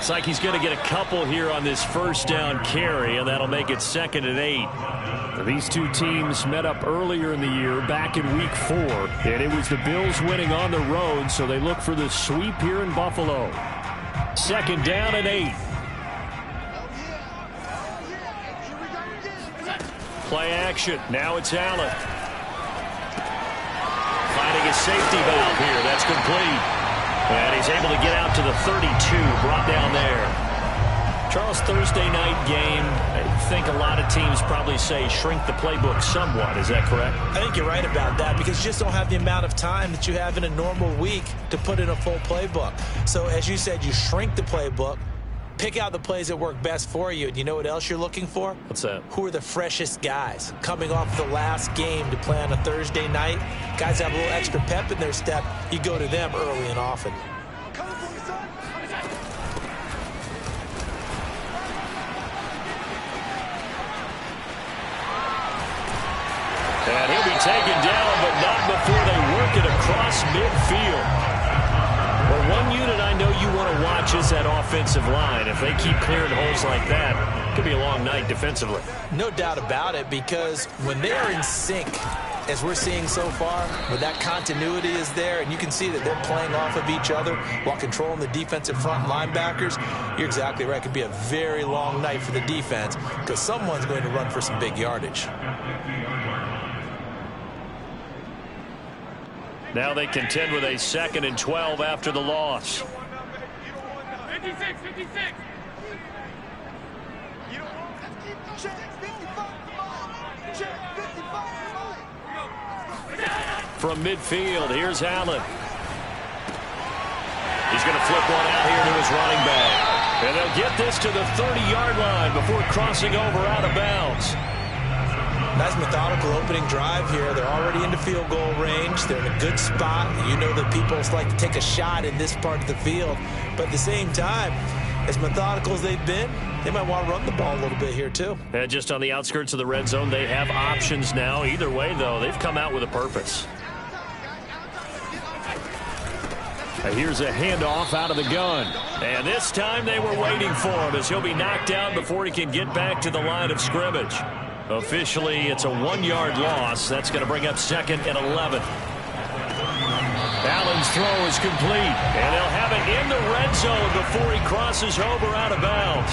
Looks like he's going to get a couple here on this first down carry, and that'll make it 2nd and 8. These two teams met up earlier in the year, back in Week 4, and it was the Bills winning on the road, so they look for the sweep here in Buffalo. 2nd down and 8. Play action. Now it's Allen. Finding a safety valve here. That's complete. And he's able to get out to the 32, brought down there. Charles, Thursday night game, I think a lot of teams probably say shrink the playbook somewhat. Is that correct? I think you're right about that because you just don't have the amount of time that you have in a normal week to put in a full playbook. So as you said, you shrink the playbook, pick out the plays that work best for you. And you know what else you're looking for? What's that? Who are the freshest guys coming off the last game to play on a Thursday night? Guys have a little extra pep in their step. You go to them early and often. And he'll be taken down, but not before they work it across midfield. Well, one unit I know you want to watch is that offensive line. If they keep clearing holes like that, it could be a long night defensively. No doubt about it, because when they are in sync, as we're seeing so far, when that continuity is there, and you can see that they're playing off of each other while controlling the defensive front linebackers, you're exactly right. It could be a very long night for the defense because someone's going to run for some big yardage. Now they contend with a 2nd and 12 after the loss. 56, 56. From midfield, here's Allen. He's going to flip one out here to his running back. And they'll get this to the 30-yard line before crossing over out of bounds. Nice methodical opening drive here. They're already into field goal range. They're in a good spot. You know that people like to take a shot in this part of the field. But at the same time, as methodical as they've been, they might want to run the ball a little bit here too. And just on the outskirts of the red zone, they have options now. Either way, though, they've come out with a purpose. Here's a handoff out of the gun. And this time they were waiting for him as he'll be knocked down before he can get back to the line of scrimmage. Officially, it's a 1-yard loss. That's going to bring up 2nd and 11. Allen's throw is complete, and they'll have it in the red zone before he crosses over out of bounds.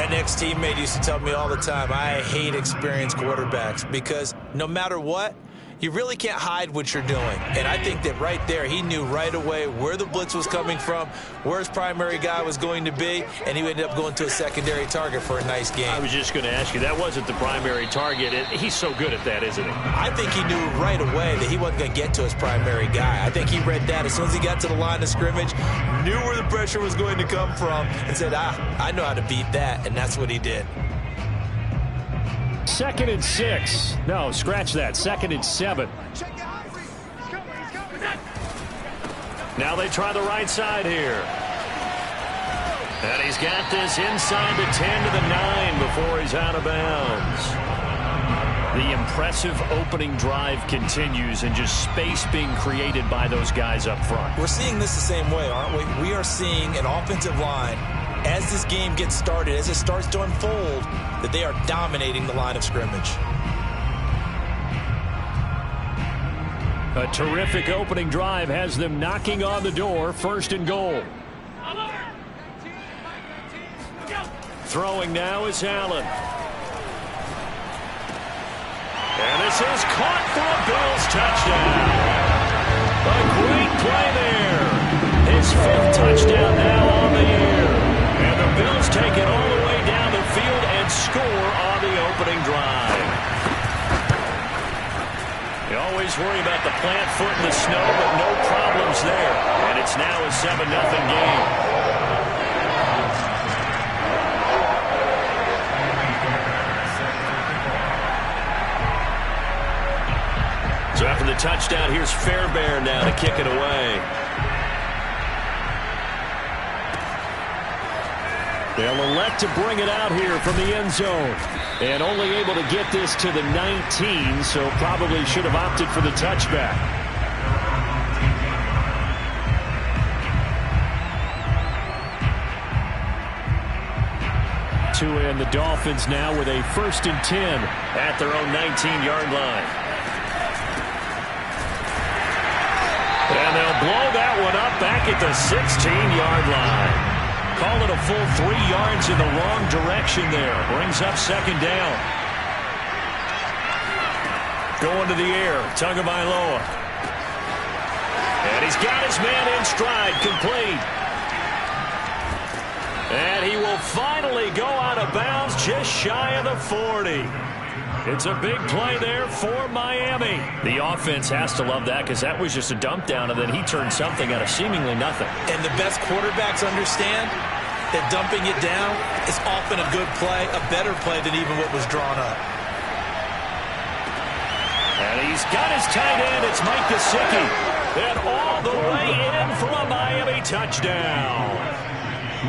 An ex-teammate used to tell me all the time, I hate experienced quarterbacks because no matter what, you really can't hide what you're doing. And I think that right there, he knew right away where the blitz was coming from, where his primary guy was going to be, and he ended up going to a secondary target for a nice game. I was just going to ask you, that wasn't the primary target. He's so good at that, isn't he? I think he knew right away that he wasn't going to get to his primary guy. I think he read that as soon as he got to the line of scrimmage, knew where the pressure was going to come from, and said, I know how to beat that, and that's what he did. 2nd and 6. No, scratch that. 2nd and 7. Now they try the right side here. And he's got this inside the 10 to the 9 before he's out of bounds. The impressive opening drive continues and just space being created by those guys up front. We're seeing this the same way, aren't we? We are seeing an offensive line, as this game gets started, as it starts to unfold, that they are dominating the line of scrimmage. A terrific opening drive has them knocking on the door. 1st and goal. Throwing now is Allen. And this is caught for a Bills touchdown. A great play there. His 5th touchdown now on the year. And the Bills take it all the way down the field and score on the opening drive. You always worry about the plant foot in the snow, but no problems there. And it's now a 7-0 game. So after the touchdown, here's Fairbairn now to kick it away. They'll elect to bring it out here from the end zone. And only able to get this to the 19, so probably should have opted for the touchback. and the Dolphins now with a 1st and 10 at their own 19-yard line. And they'll blow that one up back at the 16-yard line. Call it a full 3 yards in the wrong direction there. Brings up 2nd down. Going to the air, Tagovailoa. And he's got his man in stride, complete. And he will finally go out of bounds just shy of the 40. It's a big play there for Miami. The offense has to love that because that was just a dump down, and then he turned something out of seemingly nothing. And the best quarterbacks understand that dumping it down is often a good play, a better play than even what was drawn up. And he's got his tight end. It's Mike Gesicki. And all the way in for a Miami touchdown.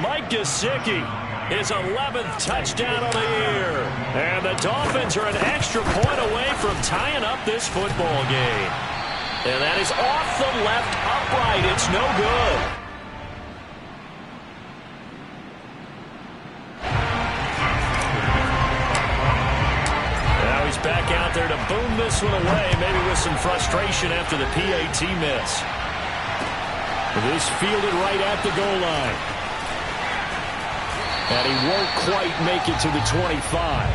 Mike Gesicki, his 11th touchdown of the year. And the Dolphins are an extra point away from tying up this football game. And that is off the left upright. It's no good. Now he's back out there to boom this one away, maybe with some frustration after the PAT miss. This fielded right at the goal line. And he won't quite make it to the 25.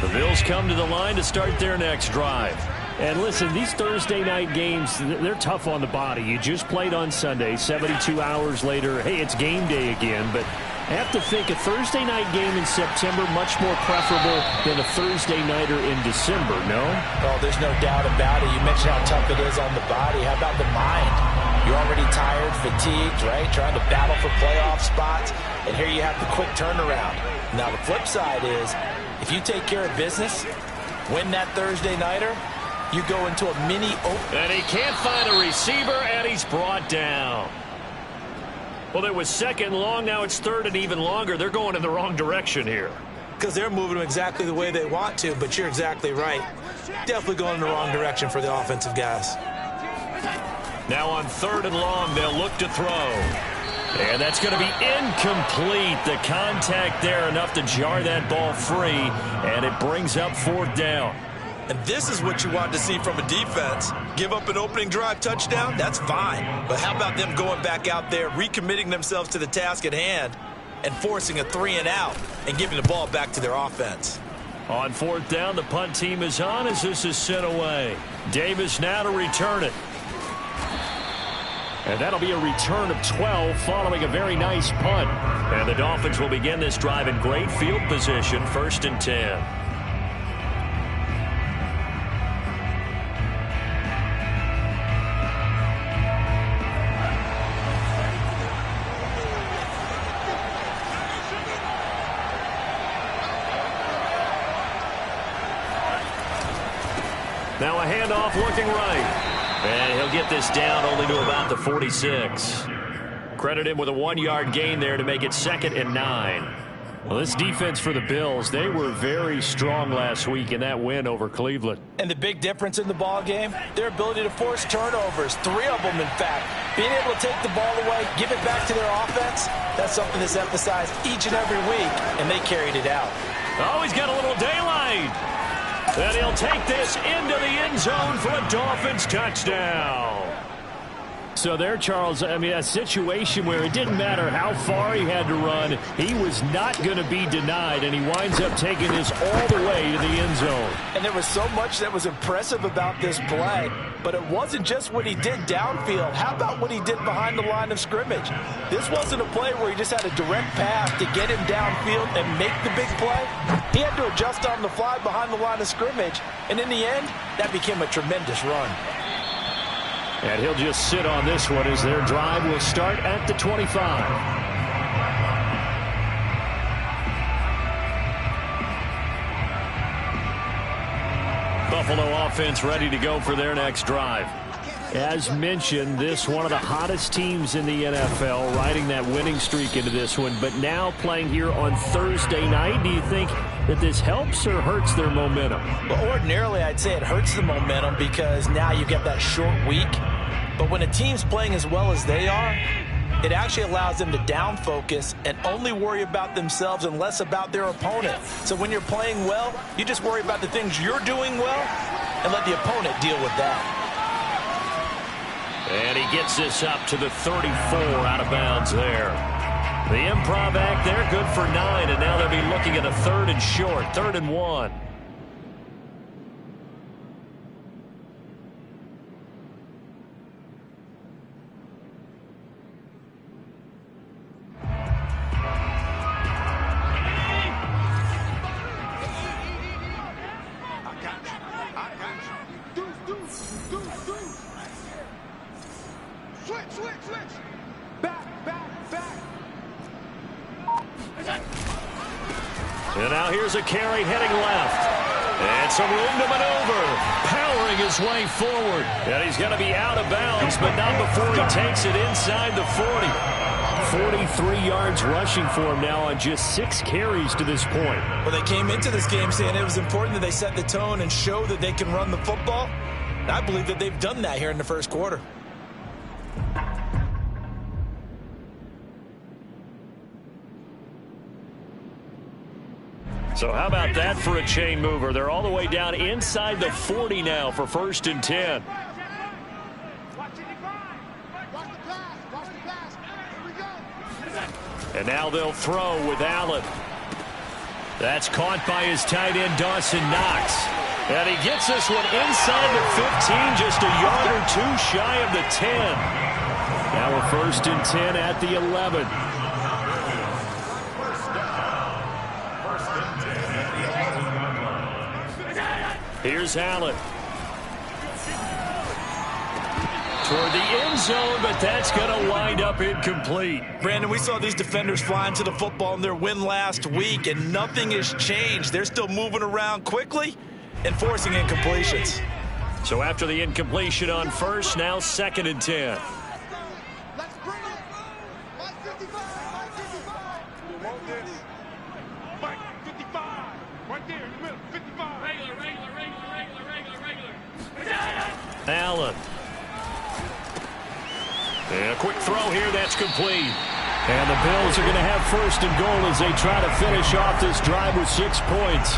The Bills come to the line to start their next drive. And listen, these Thursday night games, they're tough on the body. You just played on Sunday, 72 hours later, hey, it's game day again. But I have to think a Thursday night game in September much more preferable than a Thursday nighter in December, no? Oh, there's no doubt about it. You mentioned how tough it is on the body. How about the mind? You're already tired, fatigued, right? Trying to battle for playoff spots. And here you have the quick turnaround. Now, the flip side is, if you take care of business, win that Thursday nighter, you go into a mini open. And he can't find a receiver, and he's brought down. Well, it was 2nd long. Now it's 3rd and even longer. They're going in the wrong direction here. Because they're moving them exactly the way they want to, but you're exactly right. Definitely going in the wrong direction for the offensive guys. Now on 3rd and long, they'll look to throw. And that's going to be incomplete. The contact there enough to jar that ball free, and it brings up 4th down. And this is what you want to see from a defense. Give up an opening drive touchdown, that's fine. But how about them going back out there, recommitting themselves to the task at hand, and forcing a 3-and-out and giving the ball back to their offense. On 4th down, the punt team is on as this is sent away. Davis now to return it. And that'll be a return of 12 following a very nice punt. And the Dolphins will begin this drive in great field position, 1st and 10. Now a handoff looking right. And he'll get this down only to about the 46. Credit him with a 1-yard gain there to make it 2nd and 9. Well, this defense for the Bills, they were very strong last week in that win over Cleveland. And the big difference in the ball game, their ability to force turnovers, 3 of them in fact. Being able to take the ball away, give it back to their offense, that's something that's emphasized each and every week, and they carried it out. Oh, he's got a little daylight. And he'll take this into the end zone for a Dolphins touchdown. So there, Charles, I mean, a situation where it didn't matter how far he had to run, he was not going to be denied, and he winds up taking this all the way to the end zone. And there was so much that was impressive about this play, but it wasn't just what he did downfield. How about what he did behind the line of scrimmage? This wasn't a play where he just had a direct path to get him downfield and make the big play. He had to adjust on the fly behind the line of scrimmage, and in the end, that became a tremendous run. And he'll just sit on this one as their drive will start at the 25. Buffalo offense ready to go for their next drive. As mentioned, this one of the hottest teams in the NFL, riding that winning streak into this one, but now playing here on Thursday night. Do you think that this helps or hurts their momentum? Well, ordinarily, I'd say it hurts the momentum because now you get that short week. But when a team's playing as well as they are, it actually allows them to down focus and only worry about themselves and less about their opponent. So when you're playing well, you just worry about the things you're doing well and let the opponent deal with that. And he gets this up to the 34 out of bounds there. The improv act there, good for 9, and now they'll be looking at a 3rd and short, 3rd and 1. And now here's a carry heading left. And some room to maneuver. Powering his way forward. And he's going to be out of bounds, but not before he takes it inside the 40. 43 yards rushing for him now on just 6 carries to this point. Well, they came into this game saying it was important that they set the tone and show that they can run the football. And I believe that they've done that here in the first quarter. So how about that for a chain mover? They're all the way down inside the 40 now for 1st and 10. And now they'll throw with Allen. That's caught by his tight end, Dawson Knox. And he gets this one inside the 15, just a yard or 2 shy of the 10. Now we're 1st and 10 at the 11. Here's Allen. Toward the end zone, but that's going to wind up incomplete. Brandon, we saw these defenders flying to the football in their win last week, and nothing has changed. They're still moving around quickly and forcing incompletions. So after the incompletion on 1st, now 2nd and 10. Allen. And a quick throw here, that's complete. And the Bills are going to have 1st and goal as they try to finish off this drive with 6 points.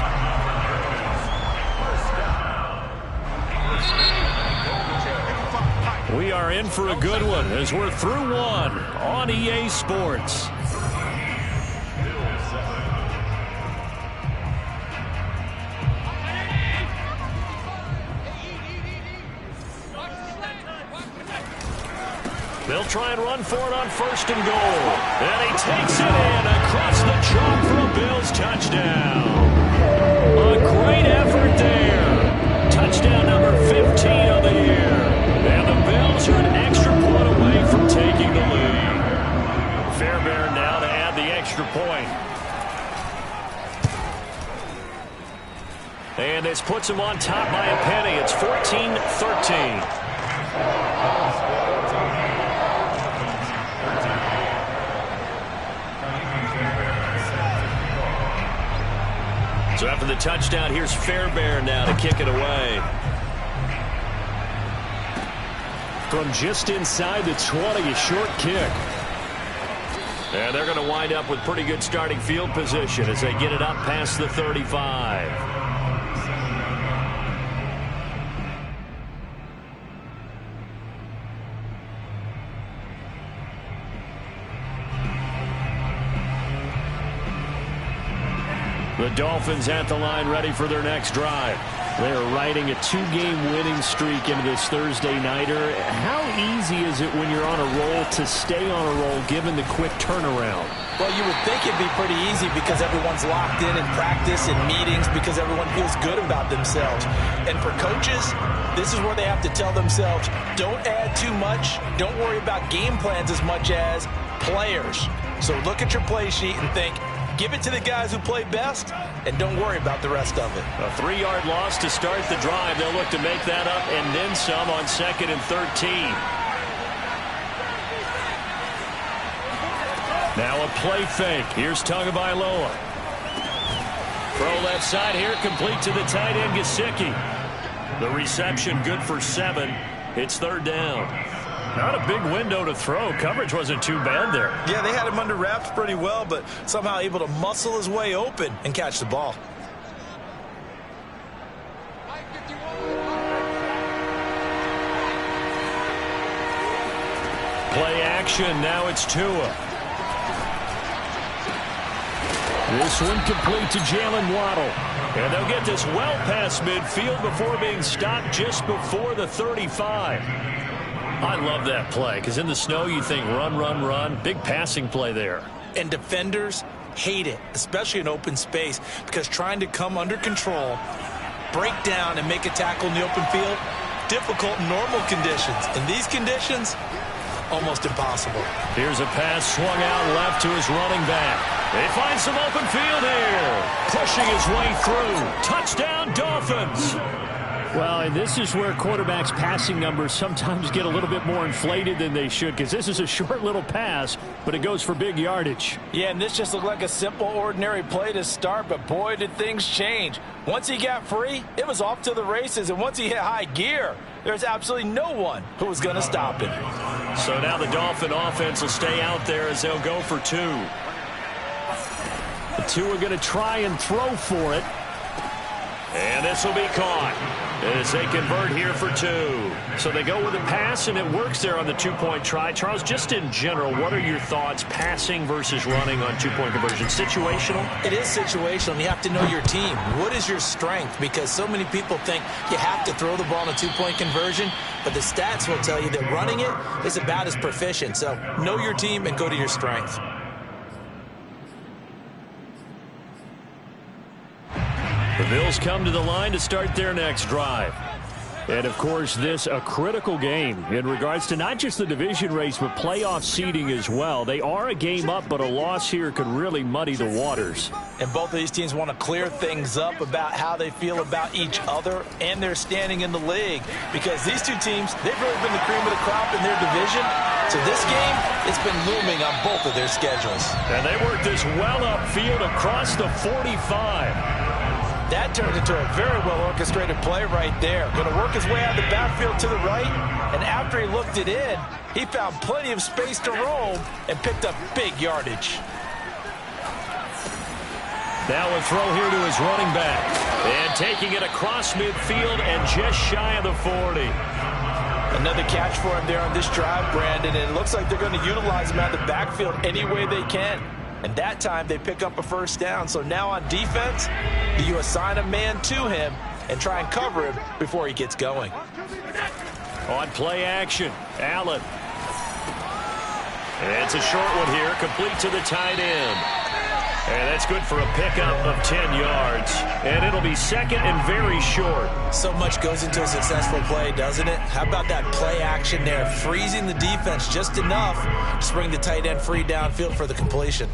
We are in for a good one as we're through one on EA Sports. They'll try and run for it on 1st and goal. And he takes it in across the chalk for a Bills touchdown. A great effort there. Touchdown number 15 of the year. And the Bills are an extra point away from taking the lead. Fairbairn now to add the extra point. And this puts him on top by a penny. It's 14-13. So after the touchdown, here's Fairbairn now to kick it away. From just inside the 20, a short kick. And they're going to wind up with pretty good starting field position as they get it up past the 35. The Dolphins at the line ready for their next drive. They're riding a 2-game winning streak into this Thursday nighter. How easy is it when you're on a roll to stay on a roll given the quick turnaround? Well, you would think it'd be pretty easy because everyone's locked in practice and meetings because everyone feels good about themselves. And for coaches, this is where they have to tell themselves, don't add too much, don't worry about game plans as much as players. So look at your play sheet and think, Give it to the guys who play best, and don't worry about the rest of it. A 3-yard loss to start the drive. They'll look to make that up and then some on 2nd and 13. Now a play fake. Here's Tagovailoa. Throw left side here, complete to the tight end, Gesicki. The reception good for 7. It's 3rd down. Not a big window to throw. Coverage wasn't too bad there. Yeah, they had him under wraps pretty well, but somehow able to muscle his way open and catch the ball. Play action. Now it's Tua. This one complete to Jalen Waddle. And they'll get this well past midfield before being stopped just before the 35. I love that play because in the snow you think run, run, run. Big passing play there. And defenders hate it, especially in open space, because trying to come under control, break down, and make a tackle in the open field, difficult in normal conditions. In these conditions, almost impossible. Here's a pass swung out left to his running back. They find some open field here. Pushing his way through. Touchdown, Dolphins. Well, and this is where quarterbacks' passing numbers sometimes get a little bit more inflated than they should, because this is a short little pass, but it goes for big yardage. Yeah, and this just looked like a simple, ordinary play to start, but boy, did things change. Once he got free, it was off to the races, and once he hit high gear, there's absolutely no one who was going to stop him. So now the Dolphin offense will stay out there as they'll go for 2. The 2 are going to try and throw for it. And this will be caught as they convert here for 2. So they go with a pass, and it works there on the 2-point try. Charles, just in general, what are your thoughts passing versus running on 2-point conversion? Situational? It is situational, and you have to know your team. What is your strength? Because so many people think you have to throw the ball in a 2-point conversion, but the stats will tell you that running it is about as proficient. So know your team and go to your strength. The Bills come to the line to start their next drive. And, of course, this a critical game in regards to not just the division race, but playoff seeding as well. They are a game up, but a loss here could really muddy the waters. And both of these teams want to clear things up about how they feel about each other and their standing in the league. Because these two teams, they've really been the cream of the crop in their division. So this game, it's been looming on both of their schedules. And they work this well upfield across the 45. That turned into a very well-orchestrated play right there. Going to work his way out of the backfield to the right, and after he looked it in, he found plenty of space to roam and picked up big yardage. Now a throw here to his running back. And taking it across midfield and just shy of the 40. Another catch for him there on this drive, Brandon, and it looks like they're going to utilize him out of the backfield any way they can. And that time they pick up a 1st down. So now on defense, you assign a man to him and try and cover him before he gets going. On play action, Allen. And it's a short one here, complete to the tight end. And that's good for a pickup of 10 yards. And it'll be 2nd and very short. So much goes into a successful play, doesn't it? How about that play action there? Freezing the defense just enough to bring the tight end free downfield for the completion.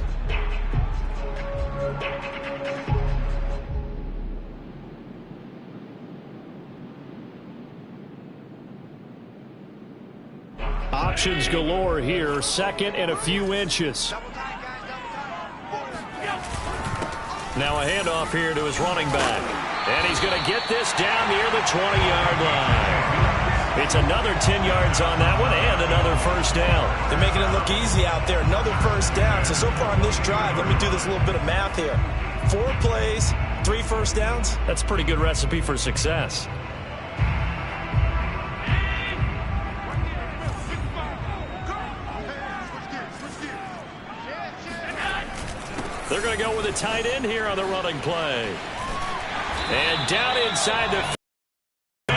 Options galore here. 2nd and a few inches. Now a handoff here to his running back. And he's going to get this down near the 20-yard line. It's another 10 yards on that one and another 1st down. They're making it look easy out there. Another 1st down. So far on this drive, let me do this little bit of math here. 4 plays, 3 1st downs. That's a pretty good recipe for success. They're going to go with a tight end here on the running play. And down inside the 10.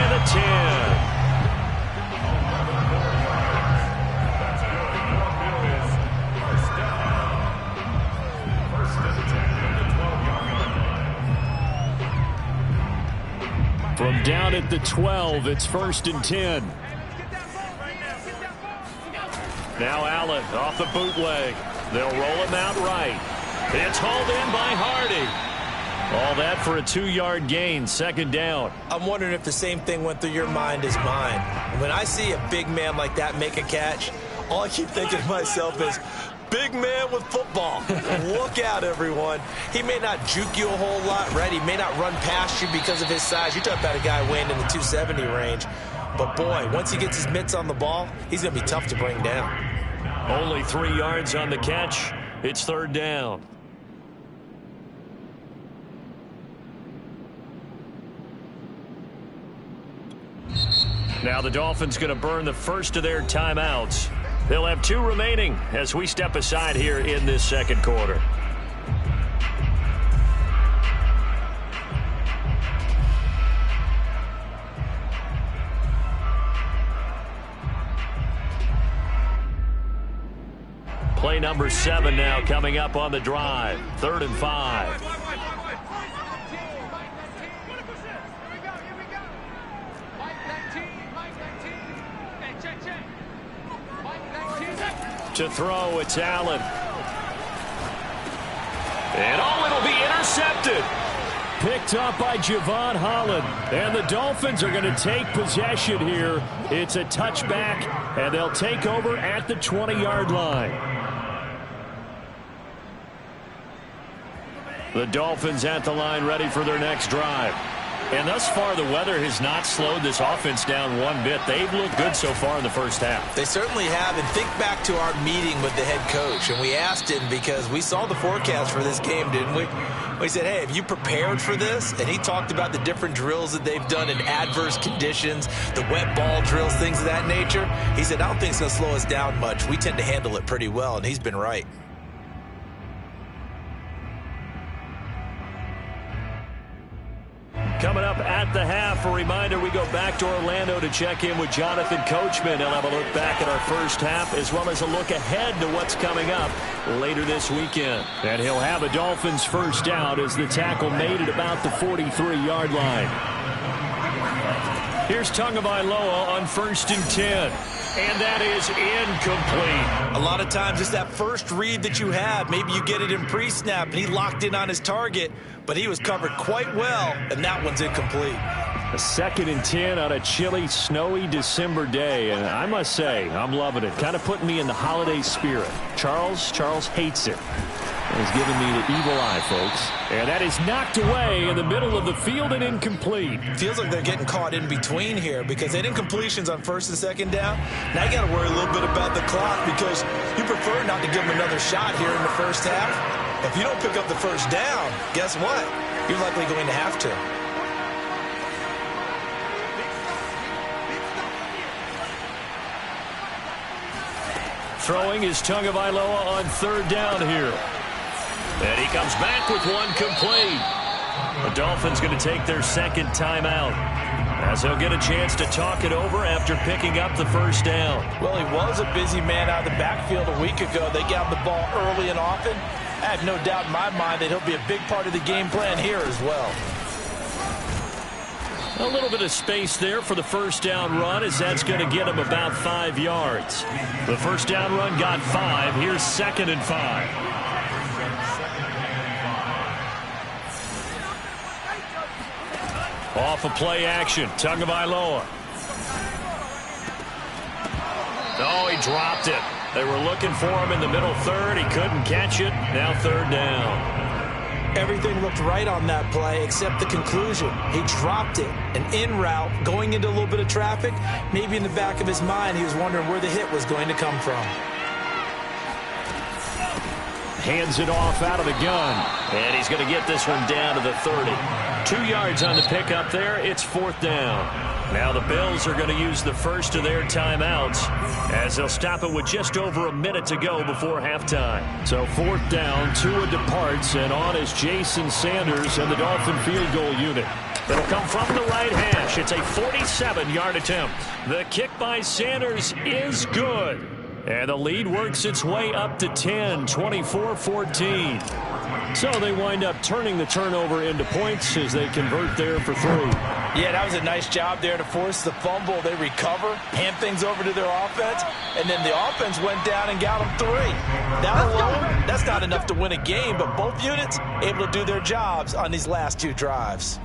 From down at the 12, it's 1st and 10. Now Allen off the bootleg. They'll roll him out right. It's hauled in by Hardy. All that for a 2-yard gain, second down. I'm wondering if the same thing went through your mind as mine. When I see a big man like that make a catch, all I keep thinking to myself is, big man with football. Look out, everyone. He may not juke you a whole lot, right? He may not run past you because of his size. You're talking about a guy weighing in the 270 range. But, boy, once he gets his mitts on the ball, he's going to be tough to bring down. Only 3 yards on the catch. It's third down. Now the Dolphins going to burn the first of their timeouts. They'll have 2 remaining as we step aside here in this second quarter. Play number 7 now coming up on the drive. 3rd and 5. To throw, it's Allen. And it'll be intercepted. Picked up by Javon Holland. And the Dolphins are going to take possession here. It's a touchback, and they'll take over at the 20-yard line. The Dolphins at the line ready for their next drive. And thus far, the weather has not slowed this offense down one bit. They've looked good so far in the first half. They certainly have. And think back to our meeting with the head coach. And we asked him because we saw the forecast for this game, didn't we? We said, hey, have you prepared for this? And he talked about the different drills that they've done in adverse conditions, the wet ball drills, things of that nature. He said, I don't think it's going to slow us down much. We tend to handle it pretty well, and he's been right. Coming up at the half, a reminder, we go back to Orlando to check in with Jonathan Coachman. He'll have a look back at our first half as well as a look ahead to what's coming up later this weekend. And he'll have a Dolphins first down as the tackle made at about the 43-yard line. Here's Tagovailoa on 1st and 10. And that is incomplete. A lot of times it's that first read that you have. Maybe you get it in pre-snap and he locked in on his target, but he was covered quite well, and that one's incomplete. A 2nd and 10 on a chilly, snowy December day, and I must say, I'm loving it. Kind of putting me in the holiday spirit. Charles hates it. He's giving me the evil eye, folks. And that is knocked away in the middle of the field and incomplete. Feels like they're getting caught in between here because they had incompletions on 1st and 2nd down. Now you got to worry a little bit about the clock because you prefer not to give them another shot here in the first half. If you don't pick up the first down, guess what? You're likely going to have to. Throwing is Tagovailoa on 3rd down here. And he comes back with one complete. The Dolphins going to take their 2nd timeout as they'll get a chance to talk it over after picking up the first down. Well, he was a busy man out of the backfield a week ago. They got the ball early and often. I have no doubt in my mind that he'll be a big part of the game plan here as well. A little bit of space there for the first down run as that's going to get him about 5 yards. The first down run got 5. Here's 2nd and 5. Off of play action, Tagovailoa. Oh, he dropped it. They were looking for him in the middle third. He couldn't catch it. Now 3rd down. Everything looked right on that play except the conclusion. He dropped it. An in route, going into a little bit of traffic. Maybe in the back of his mind, he was wondering where the hit was going to come from. Hands it off out of the gun. And he's going to get this one down to the 30. 2 yards on the pickup there. It's 4th down. Now the Bills are going to use the first of their timeouts as they'll stop it with just over a minute to go before halftime. So 4th down, Tua departs, and on is Jason Sanders and the Dolphin field goal unit. It'll come from the right hash. It's a 47-yard attempt. The kick by Sanders is good. And the lead works its way up to 10, 24-14. So they wind up turning the turnover into points as they convert there for 3. Yeah, that was a nice job there to force the fumble. They recover, hand things over to their offense, and then the offense went down and got them 3. That alone, that's not enough to win a game, but both units able to do their jobs on these last 2 drives.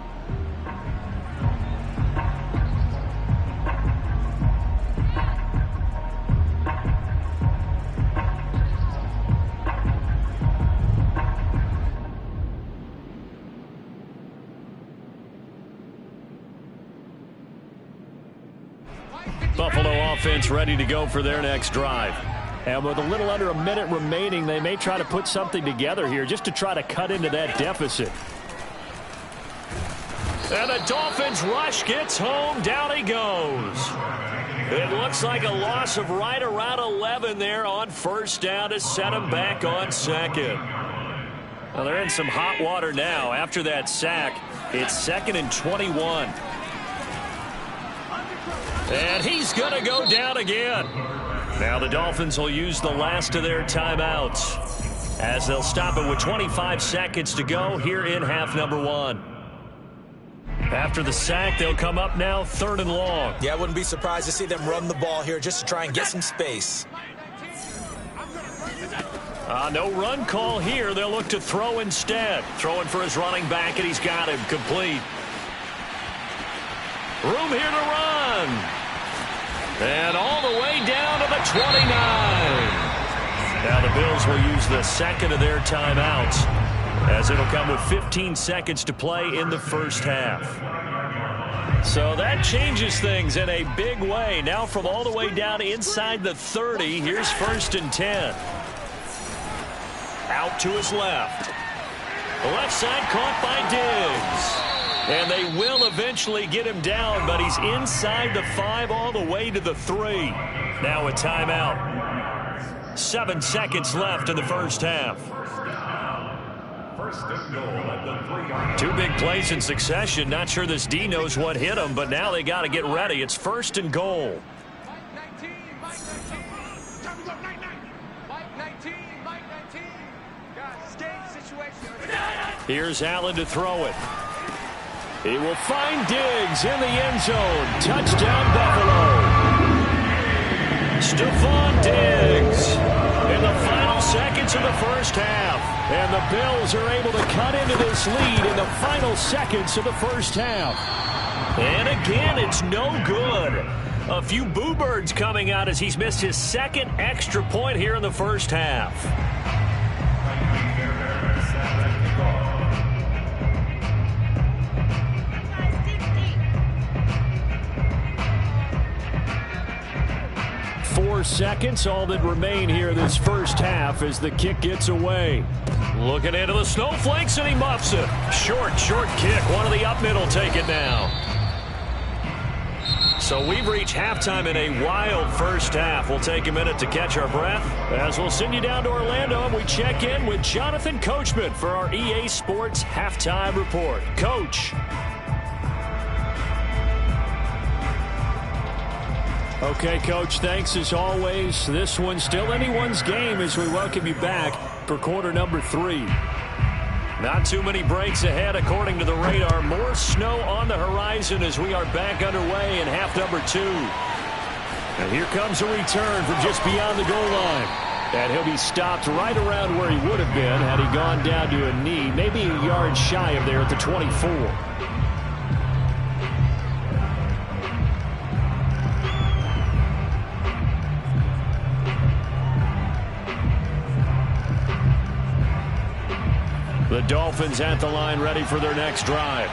Buffalo offense ready to go for their next drive. And with a little under a minute remaining, they may try to put something together here just to try to cut into that deficit. And the Dolphins rush gets home. Down he goes. It looks like a loss of right around 11 there on first down to set him back on second. Well, they're in some hot water now. After that sack, it's 2nd and 21. And he's going to go down again. Now the Dolphins will use the last of their timeouts as they'll stop it with 25 seconds to go here in half number 1. After the sack, they'll come up now 3rd and long. Yeah, I wouldn't be surprised to see them run the ball here just to try and get some space. No run call here. They'll look to throw instead. Throwing for his running back, and he's got him complete. Room here to run. And all the way down to the 29. Now the Bills will use the second of their timeouts as it'll come with 15 seconds to play in the first half. So that changes things in a big way. Now from all the way down inside the 30, here's 1st and 10. Out to his left. The left side caught by Diggs. And they will eventually get him down, but he's inside the 5 all the way to the 3. Now a timeout. 7 seconds left in the first half. 2 big plays in succession. Not sure this D knows what hit him, but now they got to get ready. It's 1st and goal. Here's Allen to throw it. He will find Diggs in the end zone. Touchdown, Buffalo. Stephon Diggs in the final seconds of the first half. And the Bills are able to cut into this lead in the final seconds of the first half. And again, it's no good. A few boo birds coming out as he's missed his 2nd extra point here in the first half. Seconds, all that remain here this first half as the kick gets away. Looking into the snowflakes, and he muffs it. Short kick. One of the up middle take it now. So we've reached halftime in a wild first half. We'll take a minute to catch our breath as we'll send you down to Orlando and we check in with Jonathan Coachman for our EA Sports Halftime Report. Coach. Okay, Coach, thanks as always. This one's still anyone's game as we welcome you back for quarter number 3. Not too many breaks ahead according to the radar. More snow on the horizon as we are back underway in half number 2. And here comes a return from just beyond the goal line. And he'll be stopped right around where he would have been had he gone down to a knee, maybe a yard shy of there at the 24. The Dolphins at the line ready for their next drive.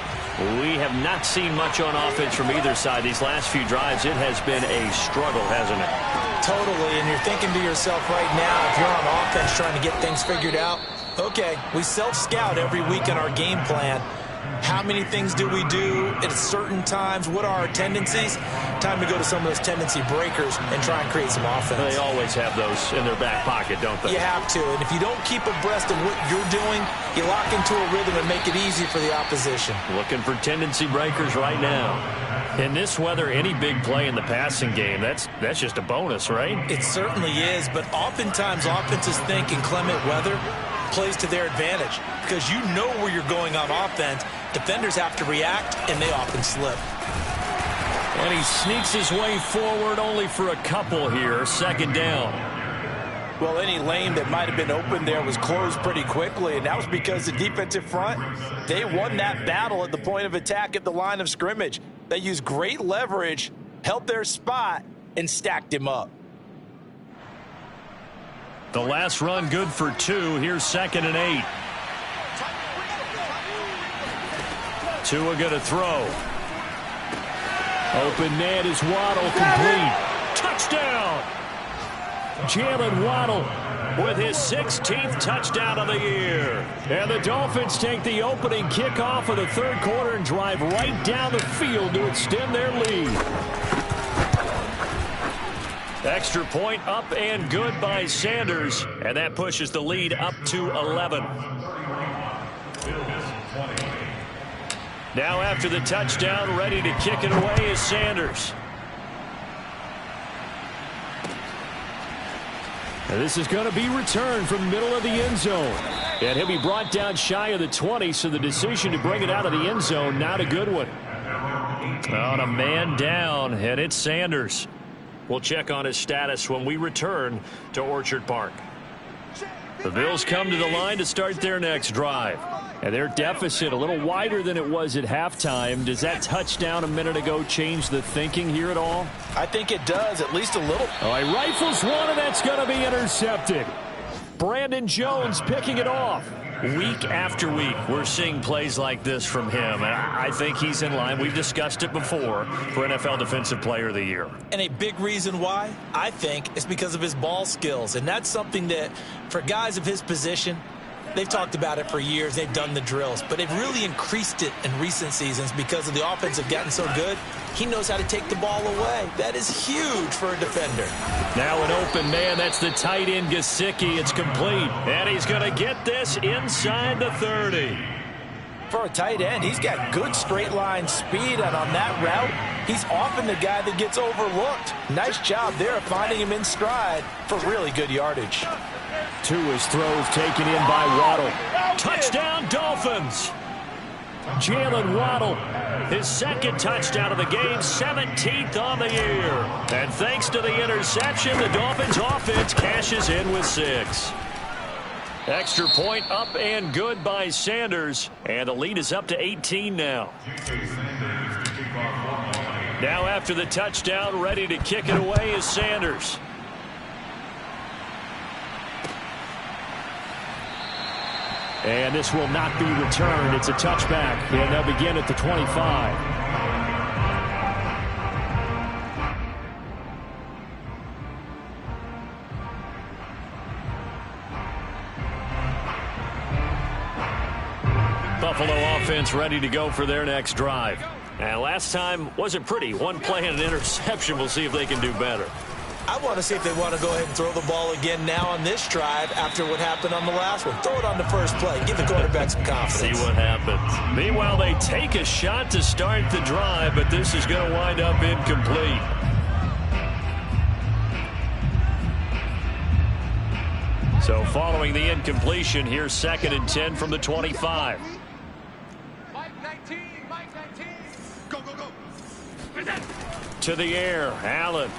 We have not seen much on offense from either side. These last few drives, it has been a struggle, hasn't it? Totally, and you're thinking to yourself right now, if you're on offense trying to get things figured out, okay, we self-scout every week in our game plan. How many things do we do at certain times? What are our tendencies? Time to go to some of those tendency breakers and try and create some offense. They always have those in their back pocket, don't they? You have to. And if you don't keep abreast of what you're doing, you lock into a rhythm and make it easy for the opposition. Looking for tendency breakers right now. In this weather, any big play in the passing game, that's just a bonus, right? It certainly is, but oftentimes offenses think inclement weather plays to their advantage because you know where you're going on offense defenders have to react, and they often slip. And he sneaks his way forward only for a couple here. Second down. Well, any lane that might have been open there was closed pretty quickly, and that was because the defensive front, they won that battle at the point of attack at the line of scrimmage. They used great leverage, held their spot, and stacked him up. The last run good for 2. Here's 2nd and 8. Tua going to throw. Open man is Waddle, complete. Touchdown! Jalen Waddle with his 16th touchdown of the year. And the Dolphins take the opening kickoff of the third quarter and drive right down the field to extend their lead. Extra point up and good by Sanders, and that pushes the lead up to 11. Now after the touchdown, ready to kick it away is Sanders. And this is going to be returned from the middle of the end zone. And he'll be brought down shy of the 20, so the decision to bring it out of the end zone, not a good one. On a man down, and it's Sanders. We'll check on his status when we return to Orchard Park. The Bills come to the line to start their next drive. And their deficit a little wider than it was at halftime. Does that touchdown a minute ago change the thinking here at all? I think it does, at least a little. All right, rifles one, and that's going to be intercepted. Brandon Jones picking it off. Week after week, we're seeing plays like this from him, and I think he's in line. We've discussed it before for NFL Defensive Player of the Year. And a big reason why, I think, is because of his ball skills. And that's something that, for guys of his position, they've talked about it for years. They've done the drills. But they've really increased it in recent seasons because of the offense have gotten so good. He knows how to take the ball away. That is huge for a defender. Now an open man. That's the tight end, Gesicki. It's complete. And he's going to get this inside the 30. For a tight end, he's got good straight line speed. And on that route, he's often the guy that gets overlooked. Nice job there of finding him in stride for really good yardage. Tua's throws taken in by Waddle. Touchdown, Dolphins. Jalen Waddle, his second touchdown of the game, 17th on the year. And thanks to the interception, the Dolphins offense cashes in with 6. Extra point up and good by Sanders. And the lead is up to 18 now. Now after the touchdown, ready to kick it away is Sanders. And this will not be returned. It's a touchback. And they'll begin at the 25. Buffalo offense ready to go for their next drive. And last time wasn't pretty. One play and an interception. We'll see if they can do better. I want to see if they want to go ahead and throw the ball again now on this drive after what happened on the last one. Throw it on the first play. Give the quarterback some confidence. See what happens. Meanwhile, they take a shot to start the drive, but this is going to wind up incomplete. So following the incompletion, here's 2nd and 10 from the 25. Mike 19, Mike 19. Go, go, go. To the air, Allen.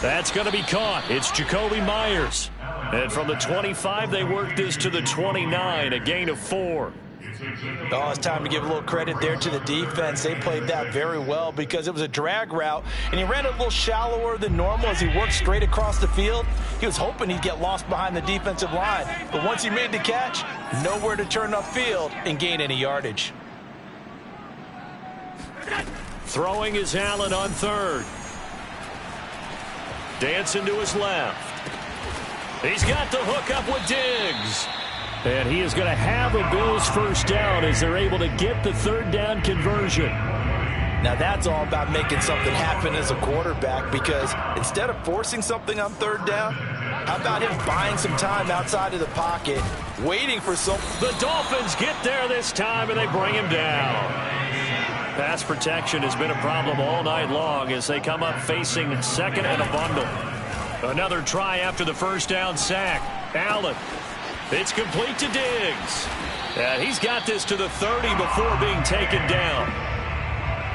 That's going to be caught. It's Jacoby Myers. And from the 25, they work this to the 29, a gain of 4. Oh, it's time to give a little credit there to the defense. They played that very well because it was a drag route, and he ran a little shallower than normal as he worked straight across the field. He was hoping he'd get lost behind the defensive line, but once he made the catch, nowhere to turn upfield and gain any yardage. Throwing is Allen on 3rd. Dancing to his left. He's got the hook up with Diggs. And he is going to have a Bills first down as they're able to get the 3rd down conversion. Now that's all about making something happen as a quarterback, because instead of forcing something on 3rd down, how about him buying some time outside of the pocket, waiting for something. The Dolphins get there this time, and they bring him down. Pass protection has been a problem all night long as they come up facing 2nd and a bundle. Another try after the first down sack. Allen. It's complete to Diggs. And he's got this to the 30 before being taken down.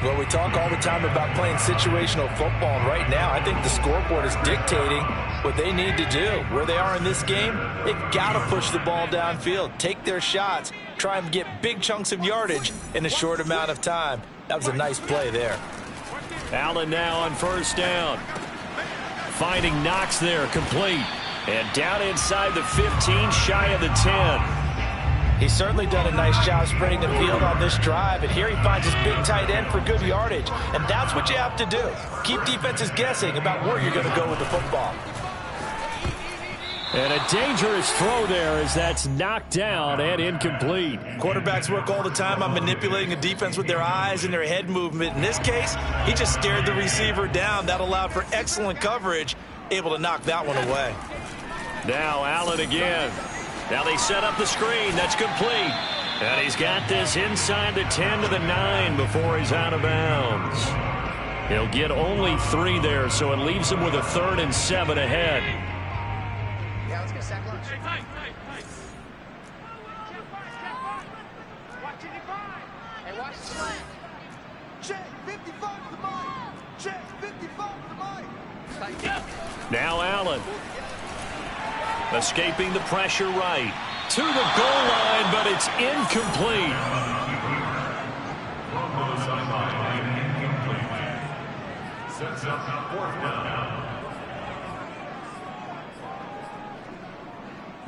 Well, we talk all the time about playing situational football, and right now I think the scoreboard is dictating what they need to do. Where they are in this game, they've got to push the ball downfield, take their shots, try and get big chunks of yardage in a short amount of time. That was a nice play there. Allen now on first down. Finding Knox there, complete. And down inside the 15, shy of the 10. He's certainly done a nice job spreading the field on this drive, and here he finds his big tight end for good yardage. And that's what you have to do. Keep defenses guessing about where you're going to go with the football. And a dangerous throw there as that's knocked down and incomplete. Quarterbacks work all the time on manipulating a defense with their eyes and their head movement. In this case, he just stared the receiver down. That allowed for excellent coverage, able to knock that one away. Now Allen again. Now they set up the screen. That's complete. And he's got this inside the 10 to the 9 before he's out of bounds. He'll get only 3 there, so it leaves him with a 3rd and 7 ahead. Yeah, let's get sack lunch. Hey, watch the slant. Check 55 to the mic. Check 55 to the mic. Now Allen. Escaping the pressure right. To the goal line, but it's incomplete.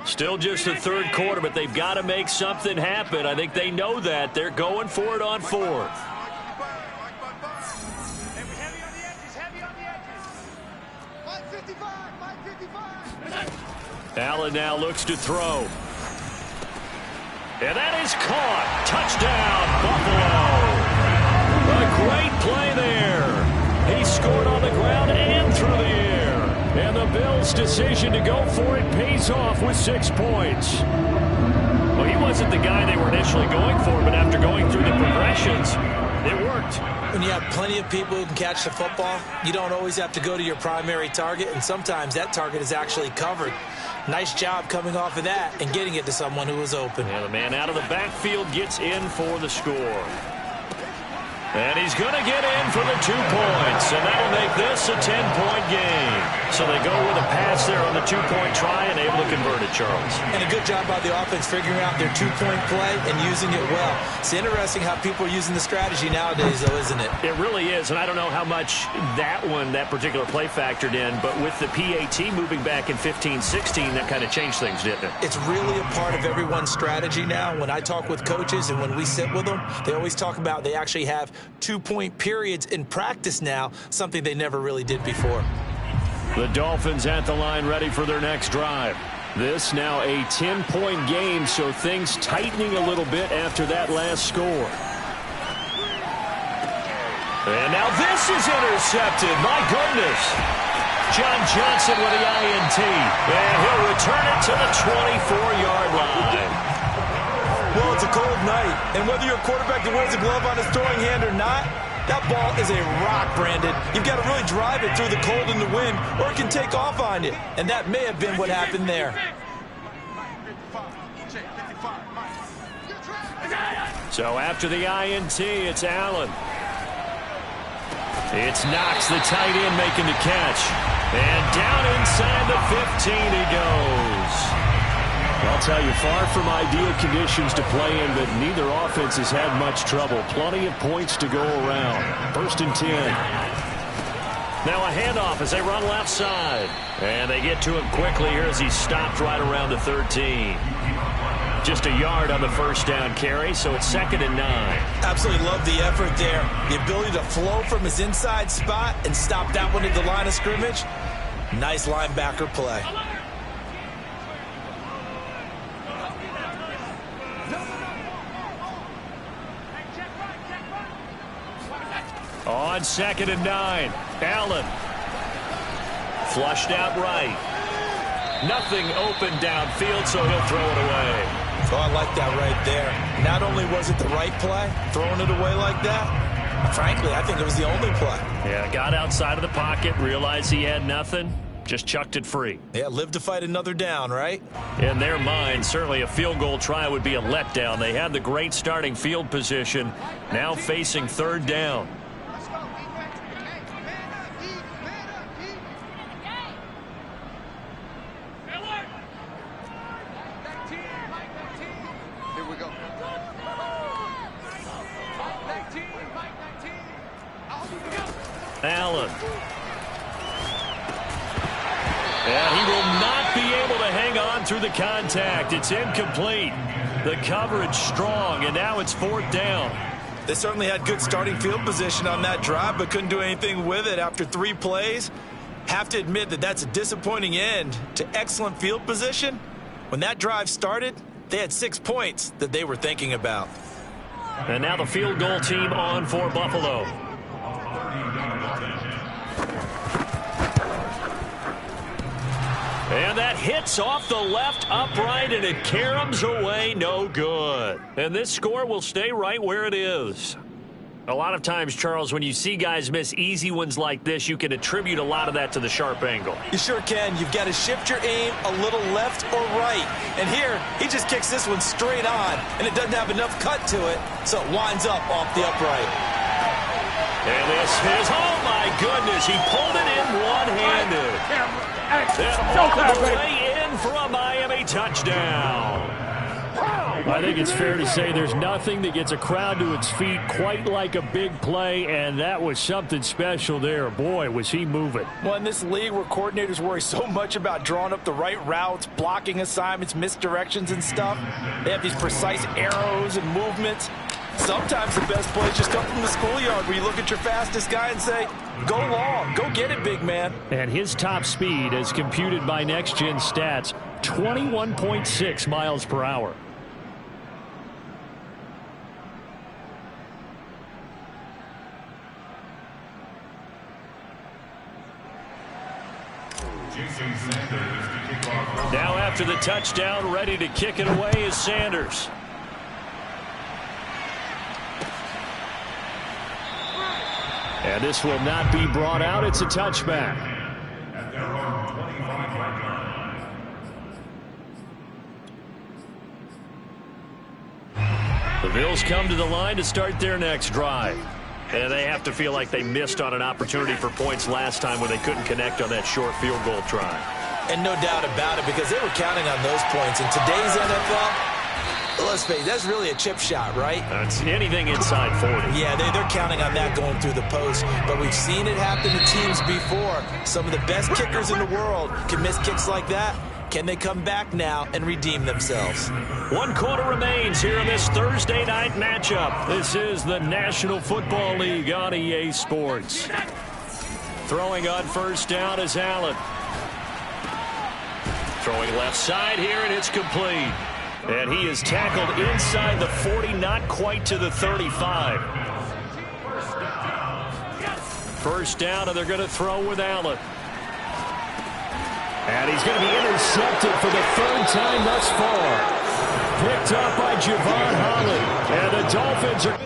Still just the 3rd quarter, but they've got to make something happen. I think they know that. They're going for it on 4th. Allen now looks to throw. And that is caught. Touchdown, Buffalo. A great play there. He scored on the ground and through the air. And the Bills' decision to go for it pays off with 6 points. Well, he wasn't the guy they were initially going for, but after going through the progressions, it worked. When you have plenty of people who can catch the football, you don't always have to go to your primary target, and sometimes that target is actually covered. Nice job coming off of that and getting it to someone who was open. And the man out of the backfield gets in for the score. And he's going to get in for the 2 points, and that'll make this a 10-point game. So they go with a pass there on the 2-point try and able to convert it, Charles. And a good job by the offense figuring out their 2-point play and using it well. It's interesting how people are using the strategy nowadays, though, isn't it? It really is, and I don't know how much that particular play factored in, but with the PAT moving back in 15-16, that kind of changed things, didn't it? It's really a part of everyone's strategy now. When I talk with coaches and when we sit with them, they always talk about they actually have 2-point periods in practice now, something they never really did before. The Dolphins at the line ready for their next drive. This now a 10-point game, so things tightening a little bit after that last score. And now this is intercepted. My goodness. John Johnson with the INT. And he'll return it to the 24-yard line. Well, it's a cold night, and whether you're a quarterback that wears a glove on his throwing hand or not, that ball is a rock, Brandon. You've got to really drive it through the cold and the wind, or it can take off on you. And that may have been what happened there. So after the INT, it's Allen. It's Knox, the tight end, making the catch. And down inside the 15 he goes. I'll tell you, far from ideal conditions to play in, but neither offense has had much trouble. Plenty of points to go around. 1st and 10. Now a handoff as they run left side. And they get to him quickly here as he's stopped right around the 13. Just a yard on the first down carry, so it's 2nd and 9. Absolutely love the effort there. The ability to flow from his inside spot and stop that one at the line of scrimmage. Nice linebacker play. On 2nd and 9, Allen. Flushed out right. Nothing open downfield, so he'll throw it away. Oh, I like that right there. Not only was it the right play, throwing it away like that, frankly, I think it was the only play. Yeah, got outside of the pocket, realized he had nothing. Just chucked it free. Yeah, live to fight another down, right? In their mind, certainly a field goal try would be a letdown. They had the great starting field position, now facing third down. Let's go, defense. Hey, man up, Heath. Man up, Heath. 19, Mike 19. Here we go. Mike 19, Mike 19. Out we go. Allen. And he will not be able to hang on through the contact. It's incomplete. The coverage strong, and now it's fourth down. They certainly had good starting field position on that drive, but couldn't do anything with it after 3 plays. Have to admit that that's a disappointing end to excellent field position. When that drive started, they had 6 points that they were thinking about. And now the field goal team on for Buffalo. And that hits off the left upright, and it caroms away, no good. And this score will stay right where it is. A lot of times, Charles, when you see guys miss easy ones like this, you can attribute a lot of that to the sharp angle. You sure can. You've got to shift your aim a little left or right. And here, he just kicks this one straight on, and it doesn't have enough cut to it, so it winds up off the upright. And this is, oh my goodness, he pulled it in one-handed. And all the way in for a Miami touchdown. I think it's fair to say there's nothing that gets a crowd to its feet quite like a big play, and that was something special there. Boy, was he moving. Well, in this league where coordinators worry so much about drawing up the right routes, blocking assignments, misdirections and stuff, they have these precise arrows and movements. Sometimes the best plays just come from the schoolyard where you look at your fastest guy and say, go long, go get it, big man. And his top speed, as computed by Next Gen Stats, 21.6 miles per hour. Now after the touchdown, ready to kick it away is Sanders. And this will not be brought out. It's a touchback. The Bills come to the line to start their next drive. And they have to feel like they missed on an opportunity for points last time when they couldn't connect on that short field goal try. And no doubt about it, because they were counting on those points. In today's NFL, let's face it, that's really a chip shot, right? That's anything inside 40. Yeah, they're counting on that going through the post. But we've seen it happen to teams before. Some of the best kickers in the world can miss kicks like that. Can they come back now and redeem themselves? 1 quarter remains here in this Thursday night matchup. This is the National Football League on EA Sports. Throwing on first down is Allen. Throwing left side here, and it's complete. And he is tackled inside the 40, not quite to the 35. First down, and they're going to throw with Allen. And he's going to be intercepted for the 3rd time thus far. Picked up by Javon Holland. And the Dolphins are...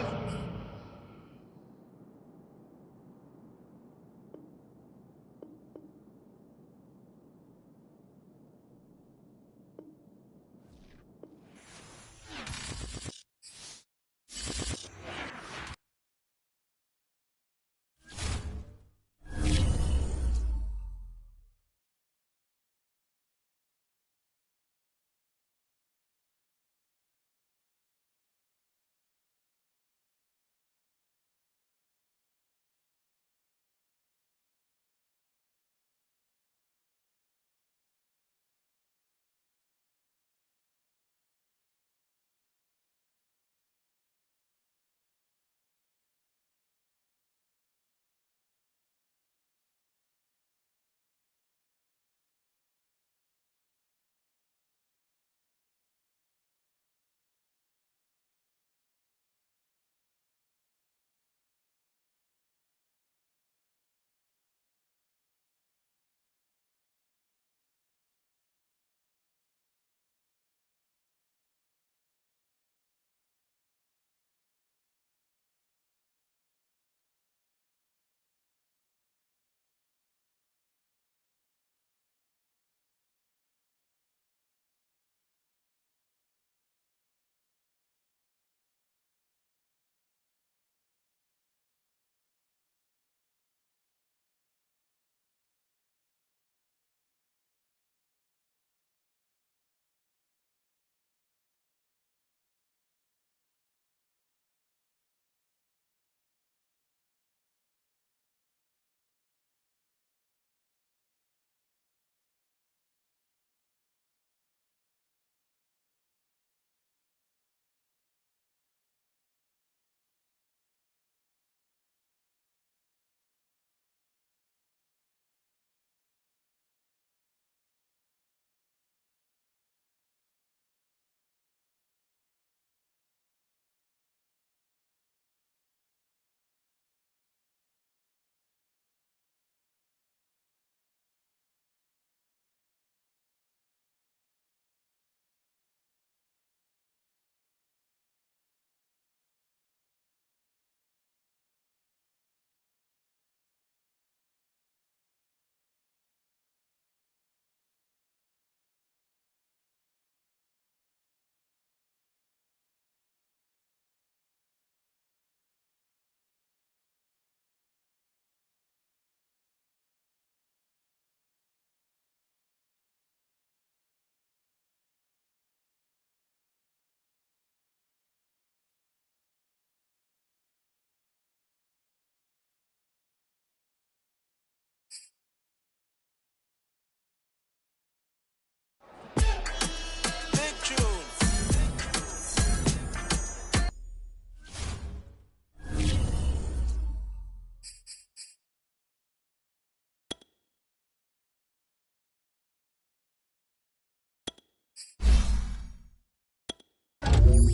Thank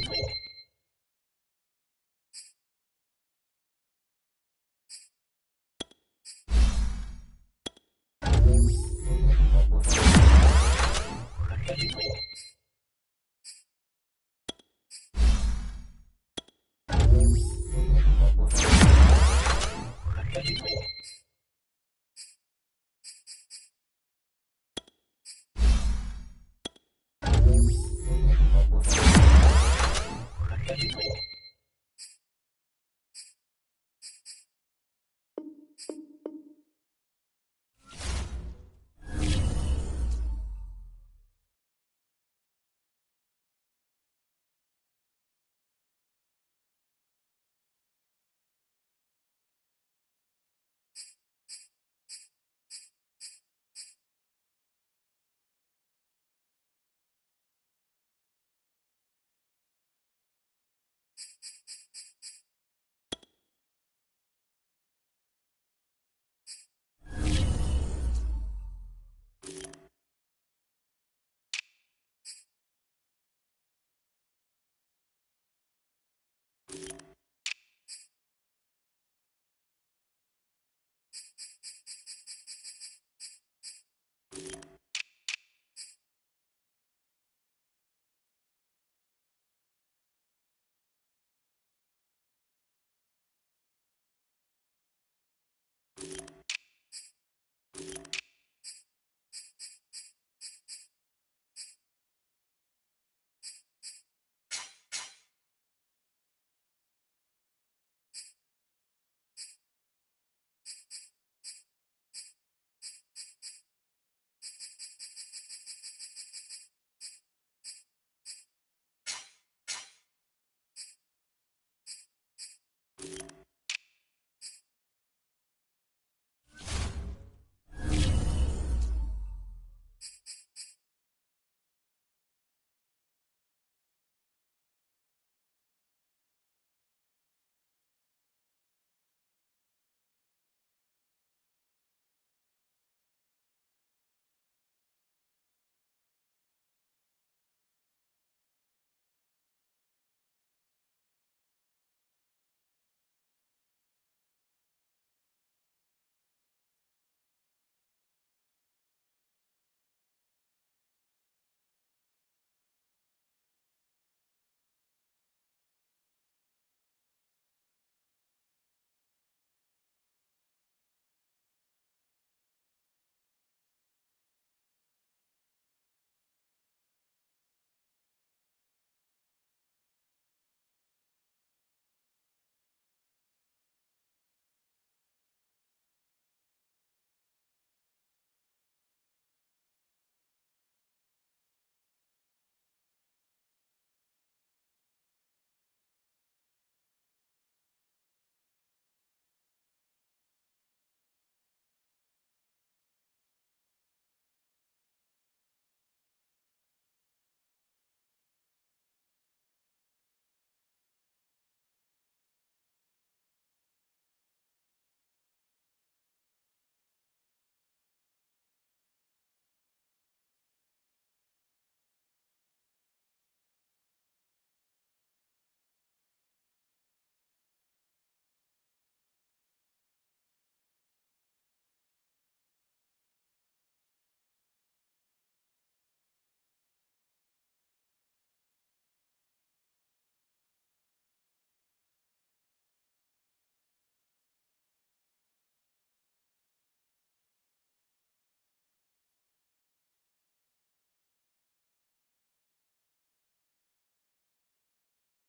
you.